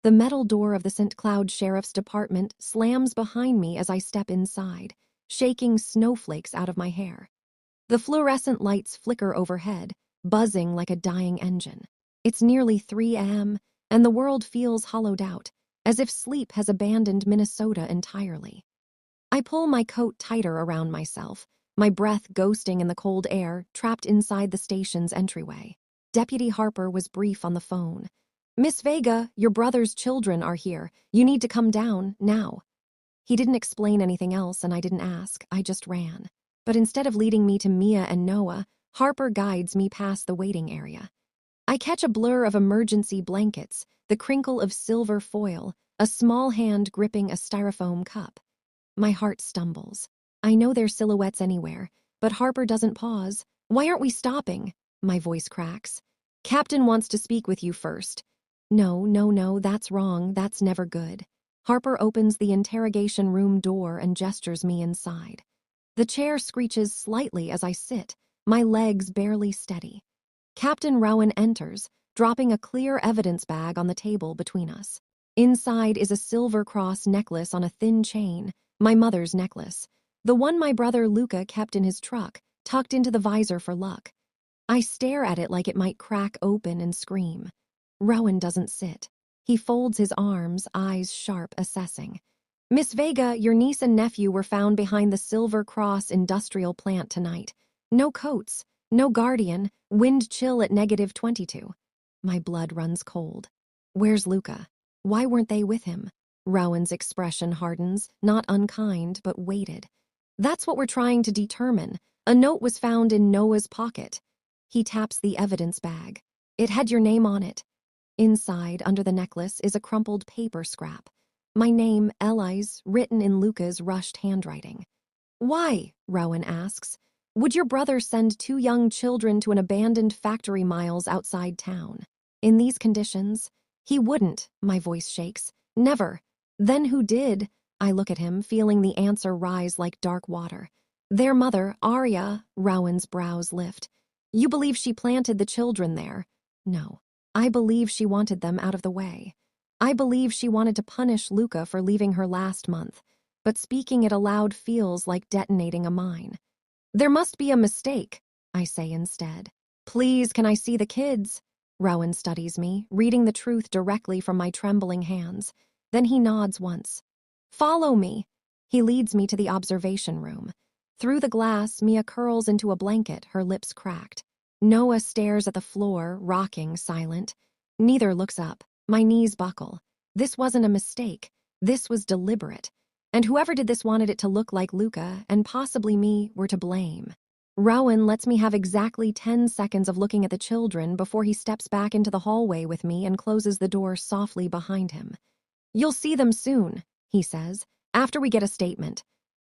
The metal door of the St. Cloud Sheriff's Department slams behind me as I step inside, shaking snowflakes out of my hair. The fluorescent lights flicker overhead, buzzing like a dying engine. It's nearly 3 a.m., and the world feels hollowed out, as if sleep has abandoned Minnesota entirely. I pull my coat tighter around myself, my breath ghosting in the cold air, trapped inside the station's entryway. Deputy Harper was brief on the phone. "Miss Vega, your brother's children are here. You need to come down, now." He didn't explain anything else, and I didn't ask. I just ran. But instead of leading me to Mia and Noah, Harper guides me past the waiting area. I catch a blur of emergency blankets, the crinkle of silver foil, a small hand gripping a styrofoam cup. My heart stumbles. I know their silhouettes anywhere, but Harper doesn't pause. "Why aren't we stopping?" My voice cracks. "Captain wants to speak with you first." No, that's wrong. That's never good. Harper opens the interrogation room door and gestures me inside. The chair screeches slightly as I sit, my legs barely steady. Captain Rowan enters, dropping a clear evidence bag on the table between us. Inside is a silver cross necklace on a thin chain, my mother's necklace, the one my brother Luca kept in his truck, tucked into the visor for luck. I stare at it like it might crack open and scream. Rowan doesn't sit. He folds his arms, eyes sharp, assessing. "Miss Vega, your niece and nephew were found behind the Silver Cross industrial plant tonight. No coats, no guardian, wind chill at -22. My blood runs cold. Where's Luca? Why weren't they with him? Rowan's expression hardens, not unkind, but weighted. "That's what we're trying to determine. A note was found in Noah's pocket." He taps the evidence bag. "It had your name on it." Inside, under the necklace, is a crumpled paper scrap. My name, Elise, written in Luca's rushed handwriting. "Why?" Rowan asks. "Would your brother send 2 young children to an abandoned factory miles outside town? In these conditions?" "He wouldn't," my voice shakes. "Never." "Then who did?" I look at him, feeling the answer rise like dark water. "Their mother, Arya." Rowan's brows lift. "You believe she planted the children there?" "No. I believe she wanted them out of the way. I believe she wanted to punish Luca for leaving her last month, but speaking it aloud feels like detonating a mine. "There must be a mistake," I say instead. "Please, can I see the kids?" Rowan studies me, reading the truth directly from my trembling hands. Then he nods once. "Follow me." He leads me to the observation room. Through the glass, Mia curls into a blanket, her lips cracked. Noah stares at the floor, rocking, silent. Neither looks up. My knees buckle. This wasn't a mistake. This was deliberate. And whoever did this wanted it to look like Luca, and possibly me, were to blame. Rowan lets me have exactly 10 seconds of looking at the children before he steps back into the hallway with me and closes the door softly behind him. "You'll see them soon," he says, "after we get a statement."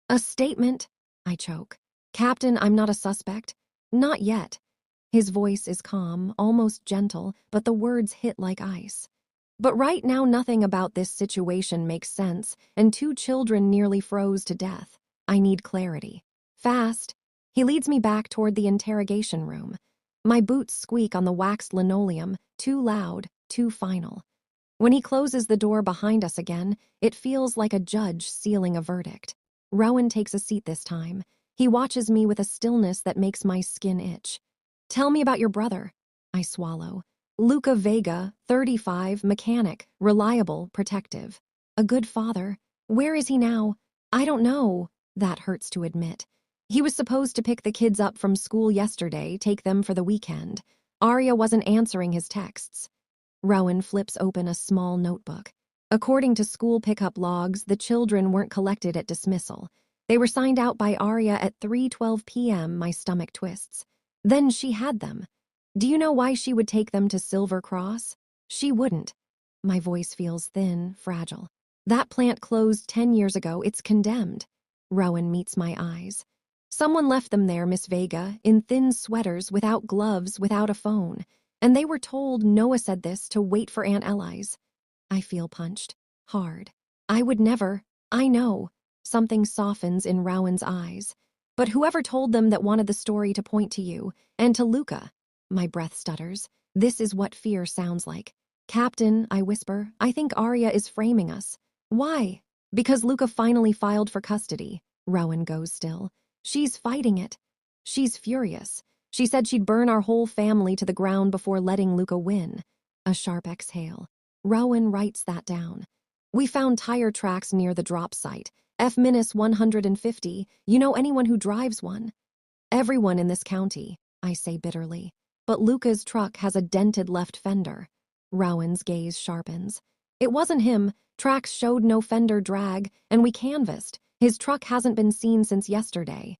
"A statement?" I choke. "Captain, I'm not a suspect." "Not yet." His voice is calm, almost gentle, but the words hit like ice. "But right now nothing about this situation makes sense, and 2 children nearly froze to death. I need clarity. Fast." He leads me back toward the interrogation room. My boots squeak on the waxed linoleum, too loud, too final. When he closes the door behind us again, it feels like a judge sealing a verdict. Rowan takes a seat this time. He watches me with a stillness that makes my skin itch. "Tell me about your brother." I swallow. "Luca Vega, 35, mechanic, reliable, protective. A good father. Where is he now?" "I don't know." That hurts to admit. "He was supposed to pick the kids up from school yesterday, take them for the weekend. Arya wasn't answering his texts." Rowan flips open a small notebook. According to school pickup logs, the children weren't collected at dismissal. They were signed out by Arya at 3:12 p.m. My stomach twists. Then she had them. "Do you know why she would take them to Silver Cross?" "She wouldn't." My voice feels thin, fragile. "That plant closed 10 years ago. It's condemned." Rowan meets my eyes. "Someone left them there, Miss Vega, in thin sweaters, without gloves, without a phone. And they were told," Noah said this, "to wait for Aunt Elise." I feel punched. Hard. "I would never." "I know." Something softens in Rowan's eyes. "But whoever told them that wanted the story to point to you, and to Luca." My breath stutters. This is what fear sounds like. Captain, I whisper, I think Arya is framing us. Why? Because Luca finally filed for custody. Rowan goes still. She's fighting it. She's furious. She said she'd burn our whole family to the ground before letting Luca win. A sharp exhale. Rowan writes that down. We found tire tracks near the drop site. F-150. You know anyone who drives one? Everyone in this county, I say bitterly. But Luca's truck has a dented left fender. Rowan's gaze sharpens. It wasn't him. Tracks showed no fender drag, and we canvassed. His truck hasn't been seen since yesterday.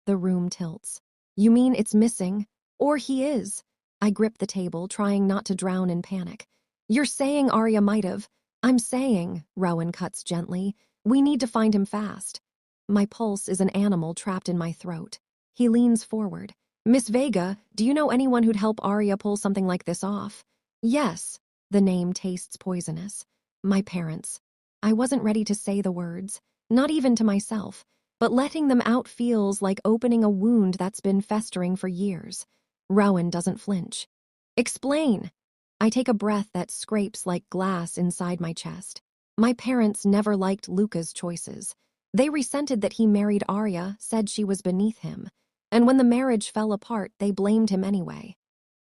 The room tilts. You mean it's missing? Or he is? I grip the table, trying not to drown in panic. You're saying Arya might have. I'm saying, Rowan cuts gently, we need to find him fast. My pulse is an animal trapped in my throat. He leans forward. Miss Vega, do you know anyone who'd help Arya pull something like this off? Yes. The name tastes poisonous. My parents. I wasn't ready to say the words, not even to myself, but letting them out feels like opening a wound that's been festering for years. Rowan doesn't flinch. Explain. I take a breath that scrapes like glass inside my chest. My parents never liked Luca's choices. They resented that he married Arya, said she was beneath him. And when the marriage fell apart, they blamed him anyway.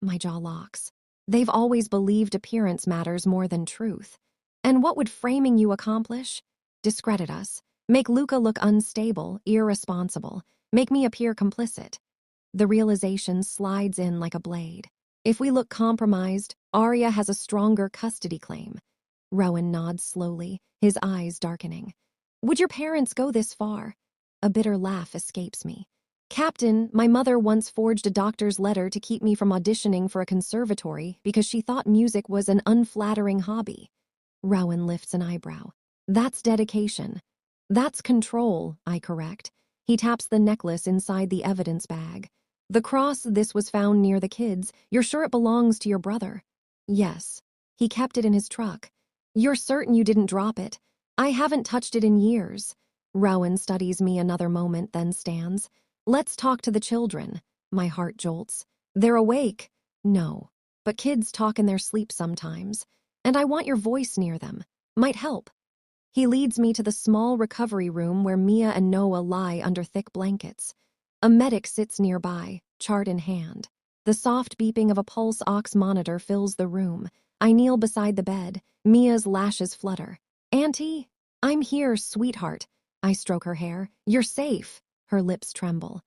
My jaw locks. They've always believed appearance matters more than truth. And what would framing you accomplish? Discredit us. Make Luca look unstable, irresponsible. Make me appear complicit. The realization slides in like a blade. If we look compromised, Arya has a stronger custody claim. Rowan nods slowly, his eyes darkening. Would your parents go this far? A bitter laugh escapes me. Captain, my mother once forged a doctor's letter to keep me from auditioning for a conservatory because she thought music was an unflattering hobby. Rowan lifts an eyebrow. That's dedication. That's control, I correct. He taps the necklace inside the evidence bag. The cross, this was found near the kids. You're sure it belongs to your brother? Yes. He kept it in his truck. You're certain you didn't drop it? I haven't touched it in years. Rowan studies me another moment, then stands. Let's talk to the children. My heart jolts. They're awake. No. But kids talk in their sleep sometimes. And I want your voice near them. Might help. He leads me to the small recovery room where Mia and Noah lie under thick blankets. A medic sits nearby, chart in hand. The soft beeping of a pulse ox monitor fills the room. I kneel beside the bed. Mia's lashes flutter. Auntie? I'm here, sweetheart. I stroke her hair. You're safe. Her lips tremble.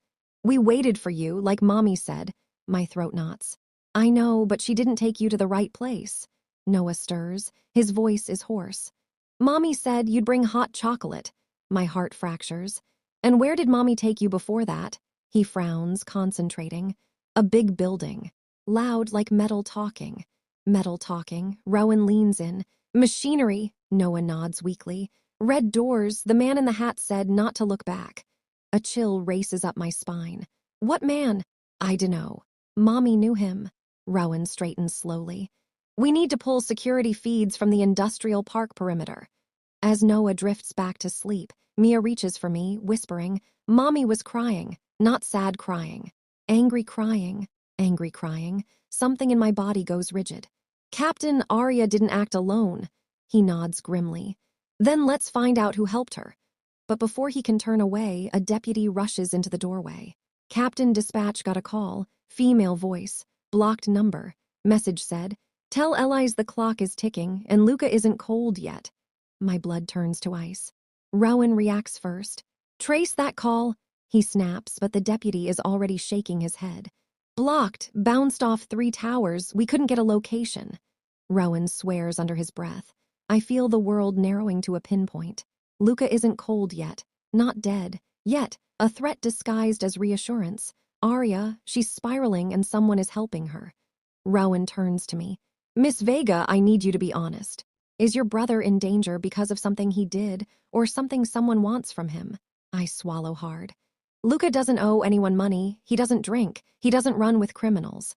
We waited for you, like Mommy said. My throat knots. I know, but she didn't take you to the right place. Noah stirs. His voice is hoarse. Mommy said you'd bring hot chocolate. My heart fractures. And where did Mommy take you before that? He frowns, concentrating. A big building. Loud like metal talking. Metal talking. Rowan leans in. Machinery. Noah nods weakly. Red doors. The man in the hat said not to look back. A chill races up my spine. What man? I dunno. Mommy knew him. Rowan straightens slowly. We need to pull security feeds from the industrial park perimeter. As Noah drifts back to sleep, Mia reaches for me, whispering, Mommy was crying, not sad crying. Angry crying, angry crying. Something in my body goes rigid. Captain, Arya didn't act alone. He nods grimly. Then let's find out who helped her. But before he can turn away, a deputy rushes into the doorway. Captain Dispatch got a call, female voice, blocked number. Message said, tell Elise the clock is ticking and Luca isn't cold yet. My blood turns to ice. Rowan reacts first. Trace that call. He snaps, but the deputy is already shaking his head. Blocked, bounced off 3 towers, we couldn't get a location. Rowan swears under his breath. I feel the world narrowing to a pinpoint. Luca isn't cold yet, not dead, yet a threat disguised as reassurance. Arya, she's spiraling and someone is helping her. Rowan turns to me. Miss Vega, I need you to be honest. Is your brother in danger because of something he did or something someone wants from him? I swallow hard. Luca doesn't owe anyone money, he doesn't drink, he doesn't run with criminals.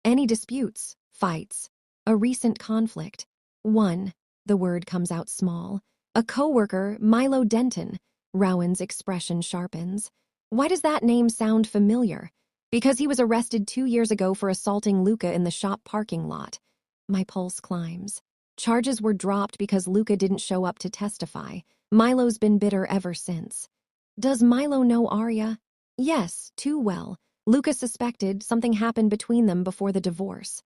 Any disputes, fights, a recent conflict. One, the word comes out small. A coworker, Milo Denton. Rowan's expression sharpens. Why does that name sound familiar? Because he was arrested 2 years ago for assaulting Luca in the shop parking lot. My pulse climbs. Charges were dropped because Luca didn't show up to testify. Milo's been bitter ever since. Does Milo know Arya? Yes, too well. Luca suspected something happened between them before the divorce.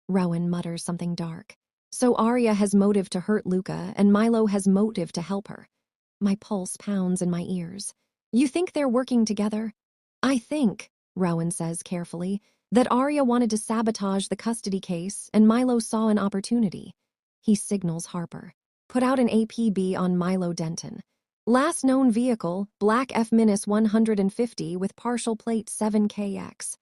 Rowan mutters something dark. So Arya has motive to hurt Luca, and Milo has motive to help her. My pulse pounds in my ears. You think they're working together? I think, Rowan says carefully, that Arya wanted to sabotage the custody case and Milo saw an opportunity. He signals Harper. Put out an APB on Milo Denton. Last known vehicle, black F-150 with partial plate 7KX.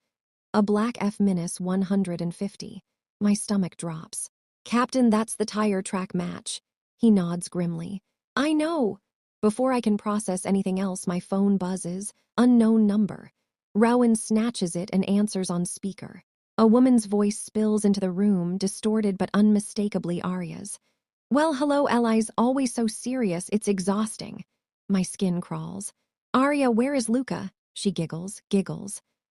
A black F-150. My stomach drops. Captain, that's the tire track match. He nods grimly. I know. Before I can process anything else, my phone buzzes. Unknown number. Rowan snatches it and answers on speaker. A woman's voice spills into the room, distorted but unmistakably Arya's. Well, hello, allies, always so serious, it's exhausting. My skin crawls. Arya, where is Luca? She giggles.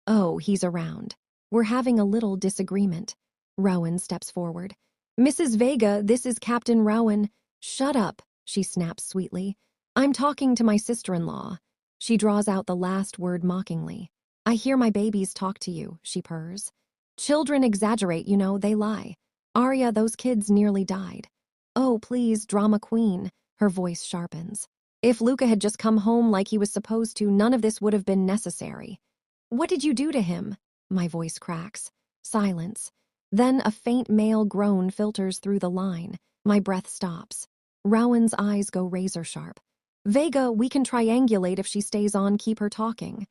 Oh, he's around. We're having a little disagreement. Rowan steps forward. Mrs. Vega, this is Captain Rowan. Shut up, she snaps sweetly. I'm talking to my sister-in-law. She draws out the last word mockingly. I hear my babies talk to you, she purrs. Children exaggerate, you know, they lie. Arya, those kids nearly died. Oh, please, drama queen. Her voice sharpens. If Luca had just come home like he was supposed to, none of this would have been necessary. What did you do to him? My voice cracks. Silence. Then a faint male groan filters through the line. My breath stops. Rowan's eyes go razor sharp. Vega, we can triangulate if she stays on, keep her talking.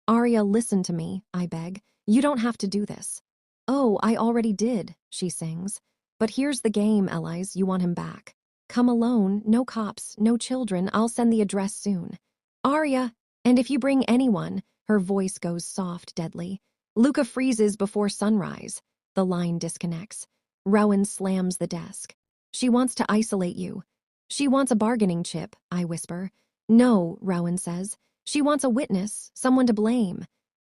Arya, listen to me, I beg. You don't have to do this. Oh, I already did, she sings. But here's the game, allies, you want him back. Come alone, no cops, no children, I'll send the address soon. Arya, and if you bring anyone, her voice goes soft, deadly. Luca freezes before sunrise. The line disconnects. Rowan slams the desk. She wants to isolate you. She wants a bargaining chip, I whisper. No, Rowan says. She wants a witness, someone to blame.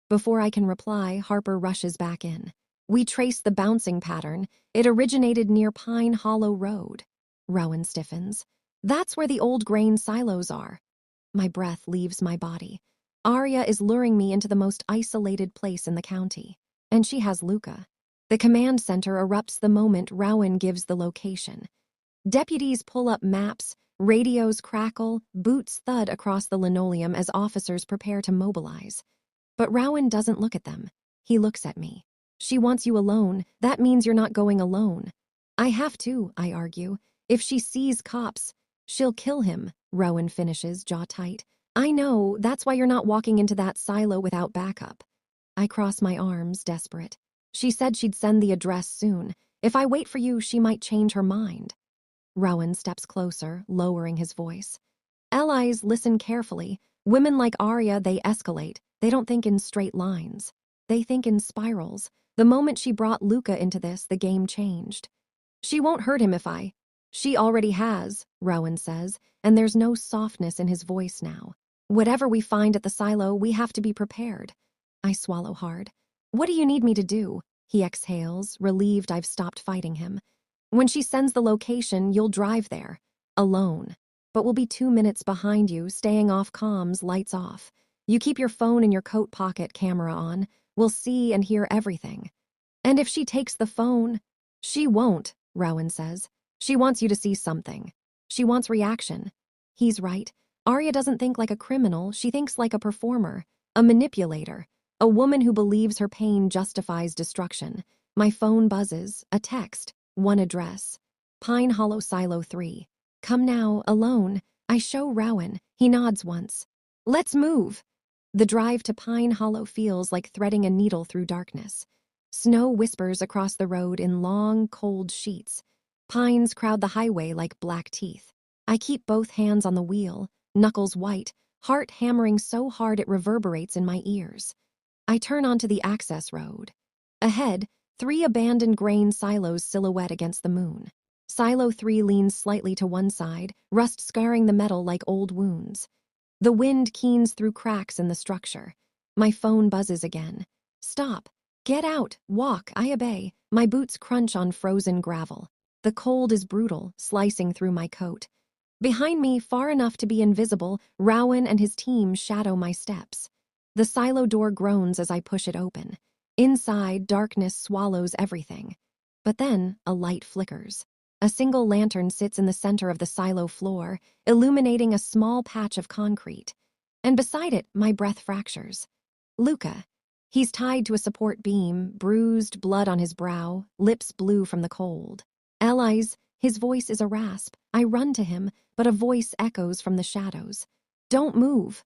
Before I can reply, Harper rushes back in. We trace the bouncing pattern. It originated near Pine Hollow Road. Rowan stiffens. That's where the old grain silos are. My breath leaves my body. Arya is luring me into the most isolated place in the county. And she has Luca. The command center erupts the moment Rowan gives the location. Deputies pull up maps, radios crackle, boots thud across the linoleum as officers prepare to mobilize. But Rowan doesn't look at them. He looks at me. She wants you alone. That means you're not going alone. I have to, I argue. If she sees cops, she'll kill him, Rowan finishes, jaw tight. I know, that's why you're not walking into that silo without backup. I cross my arms, desperate. She said she'd send the address soon. If I wait for you, she might change her mind. Rowan steps closer, lowering his voice. Allies, listen carefully. Women like Arya, they escalate. They don't think in straight lines. They think in spirals. The moment she brought Luca into this, the game changed. She won't hurt him if I... She already has, Rowan says, and there's no softness in his voice now. Whatever we find at the silo, we have to be prepared. I swallow hard. What do you need me to do? He exhales, relieved I've stopped fighting him. When she sends the location, you'll drive there. Alone. But we'll be 2 minutes behind you, staying off comms, lights off. You keep your phone in your coat pocket, camera on. We'll see and hear everything. And if she takes the phone... She won't, Rowan says. She wants you to see something. She wants reaction. He's right. Arya doesn't think like a criminal, she thinks like a performer, a manipulator, a woman who believes her pain justifies destruction. My phone buzzes, a text, one address. Pine Hollow Silo 3. Come now, alone. I show Rowan. He nods once. Let's move. The drive to Pine Hollow feels like threading a needle through darkness. Snow whispers across the road in long, cold sheets. Pines crowd the highway like black teeth. I keep both hands on the wheel, knuckles white, heart hammering so hard it reverberates in my ears. I turn onto the access road. Ahead, 3 abandoned grain silos silhouette against the moon. Silo 3 leans slightly to one side, rust scarring the metal like old wounds. The wind keens through cracks in the structure. My phone buzzes again. Stop. Get out. Walk. I obey. My boots crunch on frozen gravel. The cold is brutal, slicing through my coat. Behind me, far enough to be invisible, Rowan and his team shadow my steps. The silo door groans as I push it open. Inside, darkness swallows everything. But then, a light flickers. A single lantern sits in the center of the silo floor, illuminating a small patch of concrete. And beside it, my breath fractures. Luca. He's tied to a support beam, bruised, blood on his brow, lips blue from the cold. Eli's, his voice is a rasp. I run to him, but a voice echoes from the shadows. Don't move.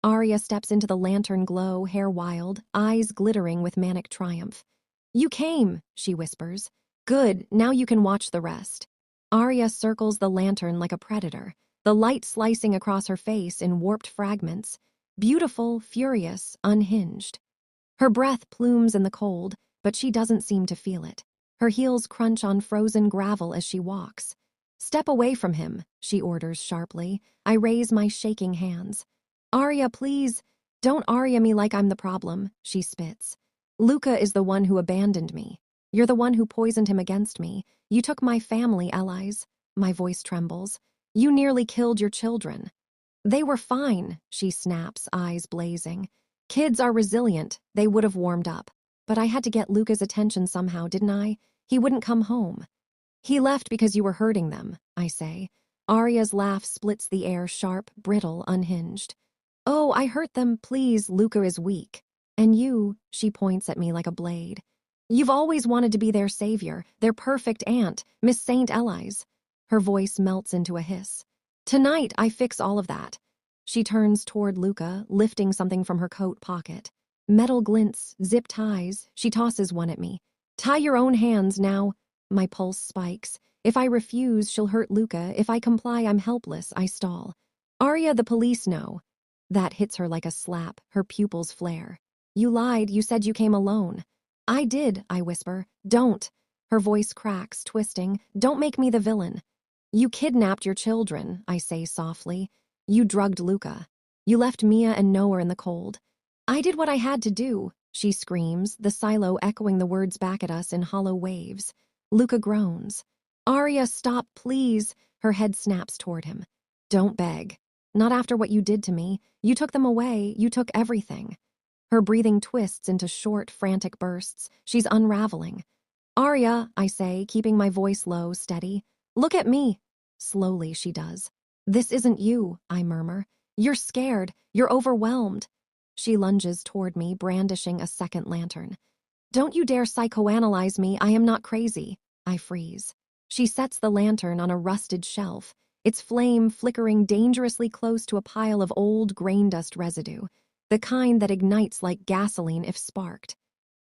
Arya steps into the lantern glow, hair wild, eyes glittering with manic triumph. You came, she whispers. Good, now you can watch the rest. Arya circles the lantern like a predator, the light slicing across her face in warped fragments. Beautiful, furious, unhinged. Her breath plumes in the cold, but she doesn't seem to feel it. Her heels crunch on frozen gravel as she walks. Step away from him, she orders sharply. I raise my shaking hands. Arya, please. Don't Arya me like I'm the problem, she spits. Luca is the one who abandoned me. You're the one who poisoned him against me. You took my family, allies. My voice trembles. You nearly killed your children. They were fine, she snaps, eyes blazing. Kids are resilient. They would have warmed up. But I had to get Luca's attention somehow, didn't I? He wouldn't come home. He left because you were hurting them, I say. Arya's laugh splits the air, sharp, brittle, unhinged. Oh, I hurt them, please, Luca is weak. And you, she points at me like a blade. You've always wanted to be their savior, their perfect aunt, Miss St. Eli's. Her voice melts into a hiss. Tonight, I fix all of that. She turns toward Luca, lifting something from her coat pocket. Metal glints, zip ties, she tosses one at me. Tie your own hands now. My pulse spikes. If I refuse, she'll hurt Luca. If I comply, I'm helpless, I stall. Arya, the police know. That hits her like a slap, her pupils flare. You lied, you said you came alone. I did, I whisper. Don't. Her voice cracks, twisting. Don't make me the villain. You kidnapped your children, I say softly. You drugged Luca. You left Mia and Noah in the cold. I did what I had to do, she screams, the silo echoing the words back at us in hollow waves. Luca groans. Arya, stop, please. Her head snaps toward him. Don't beg. Not after what you did to me. You took them away. You took everything. Her breathing twists into short, frantic bursts. She's unraveling. Arya, I say, keeping my voice low, steady. Look at me. Slowly, she does. This isn't you, I murmur. You're scared. You're overwhelmed. She lunges toward me, brandishing a second lantern. Don't you dare psychoanalyze me. I am not crazy. I freeze. She sets the lantern on a rusted shelf, its flame flickering dangerously close to a pile of old grain dust residue, the kind that ignites like gasoline if sparked.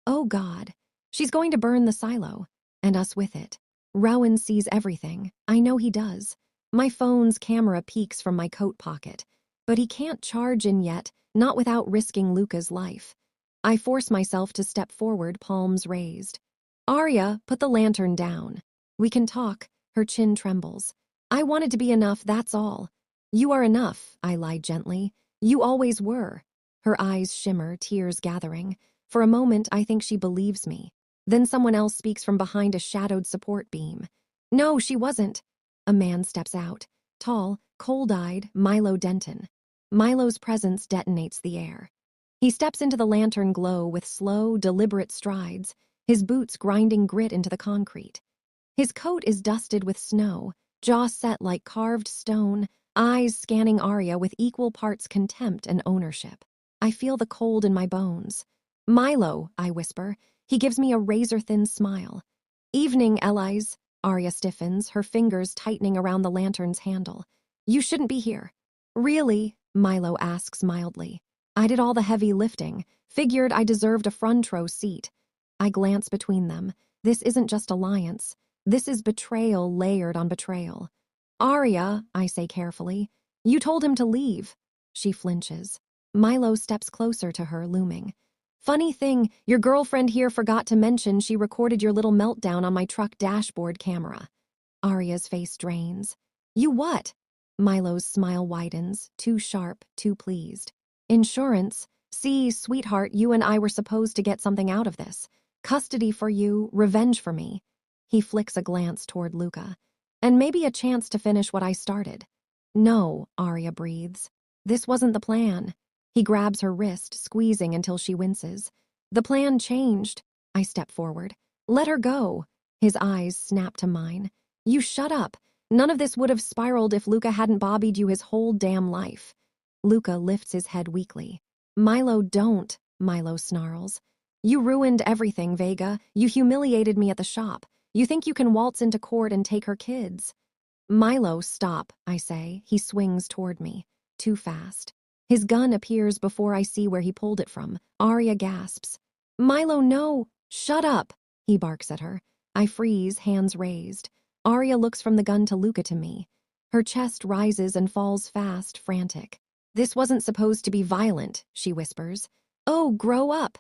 Oh God, she's going to burn the silo, and us with it. Rowan sees everything. I know he does. My phone's camera peeks from my coat pocket, but he can't charge in yet, not without risking Luca's life. I force myself to step forward, palms raised. Arya, put the lantern down. We can talk. Her chin trembles. I wanted to be enough, that's all. You are enough, I lie gently. You always were. Her eyes shimmer, tears gathering. For a moment, I think she believes me. Then someone else speaks from behind a shadowed support beam. No, she wasn't. A man steps out. Tall, cold-eyed, Milo Denton. Milo's presence detonates the air. He steps into the lantern glow with slow, deliberate strides, his boots grinding grit into the concrete. His coat is dusted with snow, jaw set like carved stone, eyes scanning Arya with equal parts contempt and ownership. I feel the cold in my bones. Milo, I whisper. He gives me a razor-thin smile. Evening, Eli's. Arya stiffens, her fingers tightening around the lantern's handle. You shouldn't be here. Really? Milo asks mildly. I did all the heavy lifting. Figured I deserved a front row seat. I glance between them. This isn't just alliance. This is betrayal layered on betrayal. Arya, I say carefully. You told him to leave. She flinches. Milo steps closer to her, looming. Funny thing, your girlfriend here forgot to mention she recorded your little meltdown on my truck dashboard camera. Arya's face drains. You what? Milo's smile widens, too sharp, too pleased. Insurance. See, sweetheart, you and I were supposed to get something out of this. Custody for you, revenge for me. He flicks a glance toward Luca. And maybe a chance to finish what I started. No, Arya breathes. This wasn't the plan. He grabs her wrist, squeezing until she winces. The plan changed. I step forward. Let her go. His eyes snap to mine. You shut up. None of this would have spiraled if Luca hadn't bobbied you his whole damn life. Luca lifts his head weakly. Milo, don't, Milo snarls. You ruined everything, Vega. You humiliated me at the shop. You think you can waltz into court and take her kids. Milo, stop, I say. He swings toward me. Too fast. His gun appears before I see where he pulled it from. Arya gasps. Milo, no! Shut up! He barks at her. I freeze, hands raised. Arya looks from the gun to Luca to me. Her chest rises and falls fast, frantic. This wasn't supposed to be violent, she whispers. Oh, grow up!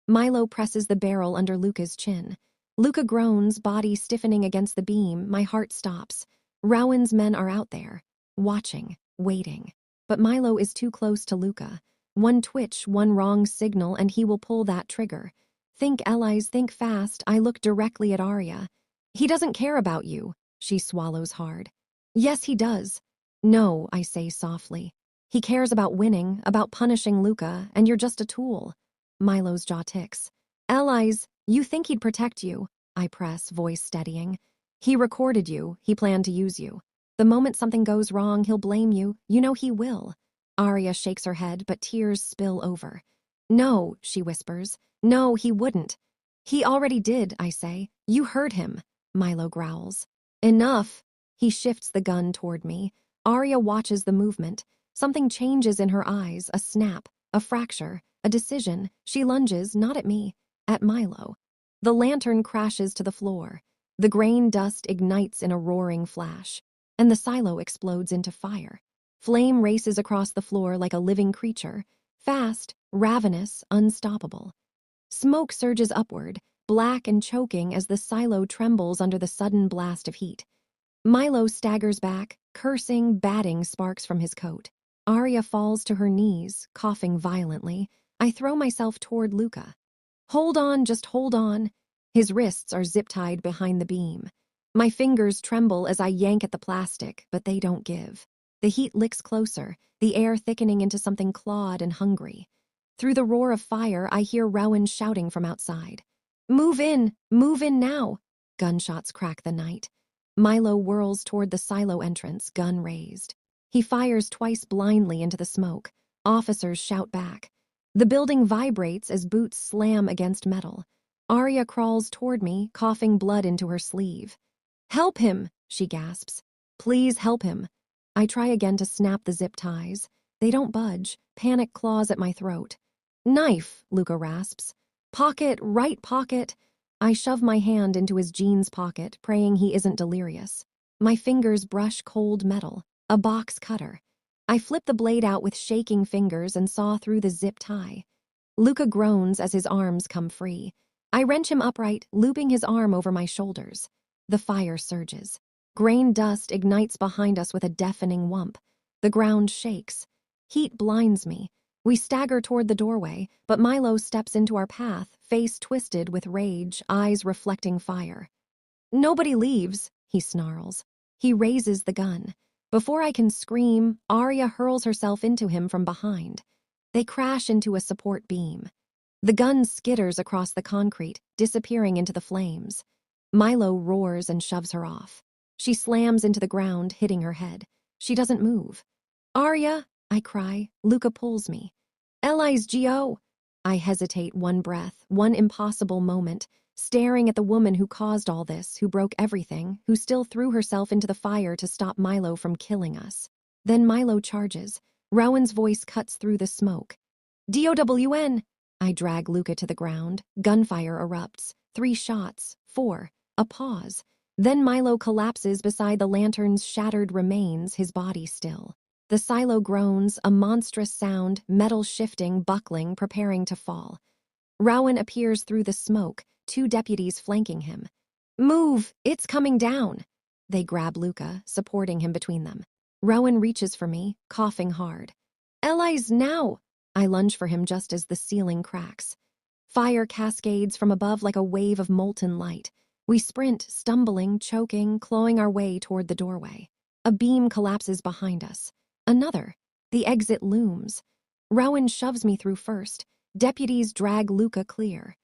Milo presses the barrel under Luca's chin. Luca groans, body stiffening against the beam. My heart stops. Rowan's men are out there, watching, waiting. But Milo is too close to Luca. One twitch, one wrong signal, and he will pull that trigger. Think, allies, think fast. I look directly at Arya. He doesn't care about you, she swallows hard. Yes, he does. No, I say softly. He cares about winning, about punishing Luca, and you're just a tool. Milo's jaw ticks. Allies, you think he'd protect you, I press, voice steadying. He recorded you, he planned to use you. The moment something goes wrong, he'll blame you. You know he will. Arya shakes her head, but tears spill over. No, she whispers. No, he wouldn't. He already did, I say. You heard him, Milo growls. Enough. He shifts the gun toward me. Arya watches the movement. Something changes in her eyes, a snap, a fracture, a decision. She lunges, not at me, at Milo. The lantern crashes to the floor. The grain dust ignites in a roaring flash, and the silo explodes into fire. Flame races across the floor like a living creature, fast, ravenous, unstoppable. Smoke surges upward, black and choking as the silo trembles under the sudden blast of heat. Milo staggers back, cursing, batting sparks from his coat. Arya falls to her knees, coughing violently. I throw myself toward Luca. Hold on, just hold on. His wrists are zip-tied behind the beam. My fingers tremble as I yank at the plastic, but they don't give. The heat licks closer, the air thickening into something clawed and hungry. Through the roar of fire, I hear Rowan shouting from outside. Move in now. Gunshots crack the night. Milo whirls toward the silo entrance, gun raised. He fires twice blindly into the smoke. Officers shout back. The building vibrates as boots slam against metal. Arya crawls toward me, coughing blood into her sleeve. Help him, she gasps. Please help him. I try again to snap the zip ties. They don't budge. Panic claws at my throat. Knife, Luca rasps. Pocket, right pocket. I shove my hand into his jeans pocket, praying he isn't delirious. My fingers brush cold metal, a box cutter. I flip the blade out with shaking fingers and saw through the zip tie. Luca groans as his arms come free. I wrench him upright, looping his arm over my shoulders. The fire surges. Grain dust ignites behind us with a deafening whump. The ground shakes. Heat blinds me. We stagger toward the doorway, but Milo steps into our path, face twisted with rage, eyes reflecting fire. Nobody leaves, he snarls. He raises the gun. Before I can scream, Arya hurls herself into him from behind. They crash into a support beam. The gun skitters across the concrete, disappearing into the flames. Milo roars and shoves her off. She slams into the ground, hitting her head. She doesn't move. Arya, I cry. Luca pulls me. Eli's G.O. I hesitate one breath, one impossible moment, staring at the woman who caused all this, who broke everything, who still threw herself into the fire to stop Milo from killing us. Then Milo charges. Rowan's voice cuts through the smoke. DOWN! I drag Luca to the ground. Gunfire erupts. 3 shots. 4. A pause. Then Milo collapses beside the lantern's shattered remains, his body still. The silo groans, a monstrous sound, metal shifting, buckling, preparing to fall. Rowan appears through the smoke, 2 deputies flanking him. Move! It's coming down! They grab Luca, supporting him between them. Rowan reaches for me, coughing hard. Eli's now! I lunge for him just as the ceiling cracks. Fire cascades from above like a wave of molten light. We sprint, stumbling, choking, clawing our way toward the doorway. A beam collapses behind us. Another. The exit looms. Rowan shoves me through first. Deputies drag Luca clear.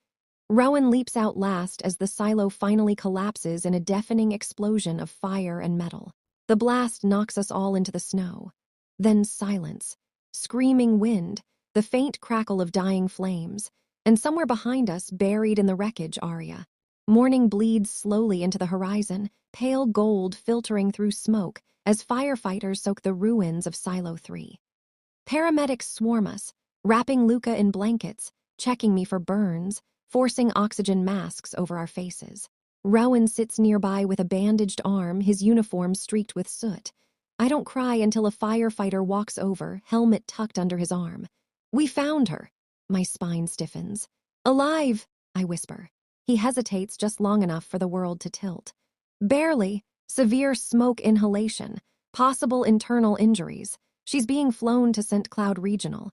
Rowan leaps out last as the silo finally collapses in a deafening explosion of fire and metal. The blast knocks us all into the snow. Then silence. Screaming wind, the faint crackle of dying flames, and somewhere behind us, buried in the wreckage, Arya. Morning bleeds slowly into the horizon, pale gold filtering through smoke as firefighters soak the ruins of Silo 3. Paramedics swarm us, wrapping Luca in blankets, checking me for burns, forcing oxygen masks over our faces. Rowan sits nearby with a bandaged arm, his uniform streaked with soot. I don't cry until a firefighter walks over, helmet tucked under his arm. "We found her." My spine stiffens. "Alive," I whisper. He hesitates just long enough for the world to tilt. "Barely. Severe smoke inhalation. Possible internal injuries. She's being flown to St. Cloud Regional."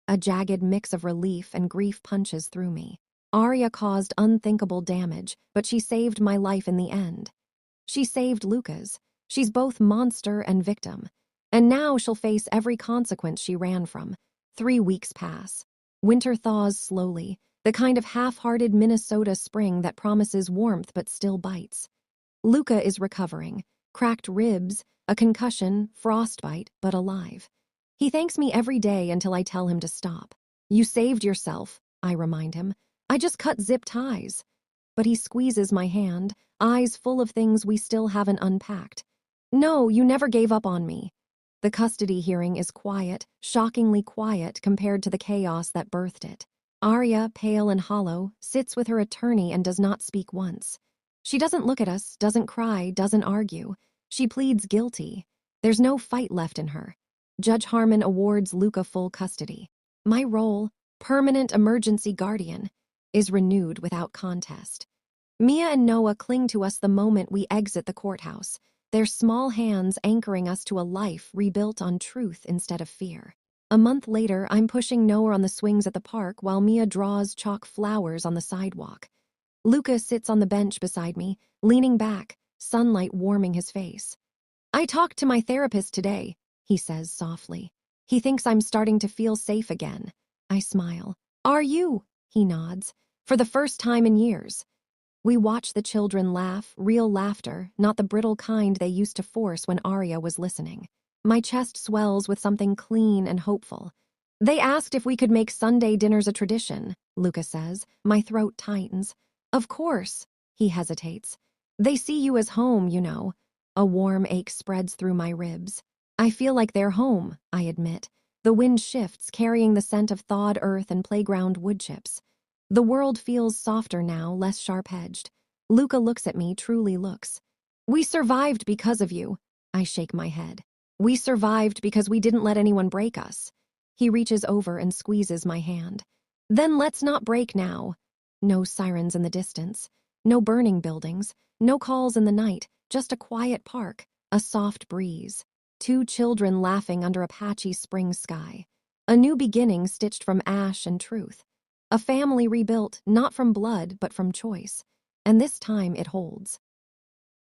A jagged mix of relief and grief punches through me. Arya caused unthinkable damage, but she saved my life in the end. She saved Luca's. She's both monster and victim. And now she'll face every consequence she ran from. 3 weeks pass. Winter thaws slowly, the kind of half-hearted Minnesota spring that promises warmth but still bites. Luca is recovering. Cracked ribs, a concussion, frostbite, but alive. He thanks me every day until I tell him to stop. "You saved yourself," I remind him. "I just cut zip ties." But he squeezes my hand, eyes full of things we still haven't unpacked. "No, you never gave up on me." The custody hearing is quiet, shockingly quiet compared to the chaos that birthed it. Arya, pale and hollow, sits with her attorney and does not speak once. She doesn't look at us, doesn't cry, doesn't argue. She pleads guilty. There's no fight left in her. Judge Harmon awards Luca full custody. My role, permanent emergency guardian, is renewed without contest. Mia and Noah cling to us the moment we exit the courthouse, their small hands anchoring us to a life rebuilt on truth instead of fear. A month later, I'm pushing Noah on the swings at the park while Mia draws chalk flowers on the sidewalk. Luca sits on the bench beside me, leaning back, sunlight warming his face. "I talked to my therapist today," he says softly. "He thinks I'm starting to feel safe again." I smile. "Are you?" He nods. "For the first time in years." We watch the children laugh, real laughter, not the brittle kind they used to force when Arya was listening. My chest swells with something clean and hopeful. "They asked if we could make Sunday dinners a tradition," Luca says. My throat tightens. "Of course." He hesitates. "They see you as home, you know." A warm ache spreads through my ribs. "I feel like they're home," I admit. The wind shifts, carrying the scent of thawed earth and playground wood chips. The world feels softer now, less sharp-edged. Luca looks at me, truly looks. "We survived because of you." I shake my head. "We survived because we didn't let anyone break us." He reaches over and squeezes my hand. "Then let's not break now." No sirens in the distance. No burning buildings. No calls in the night. Just a quiet park. A soft breeze. 2 children laughing under a patchy spring sky. A new beginning stitched from ash and truth. A family rebuilt, not from blood, but from choice. And this time it holds.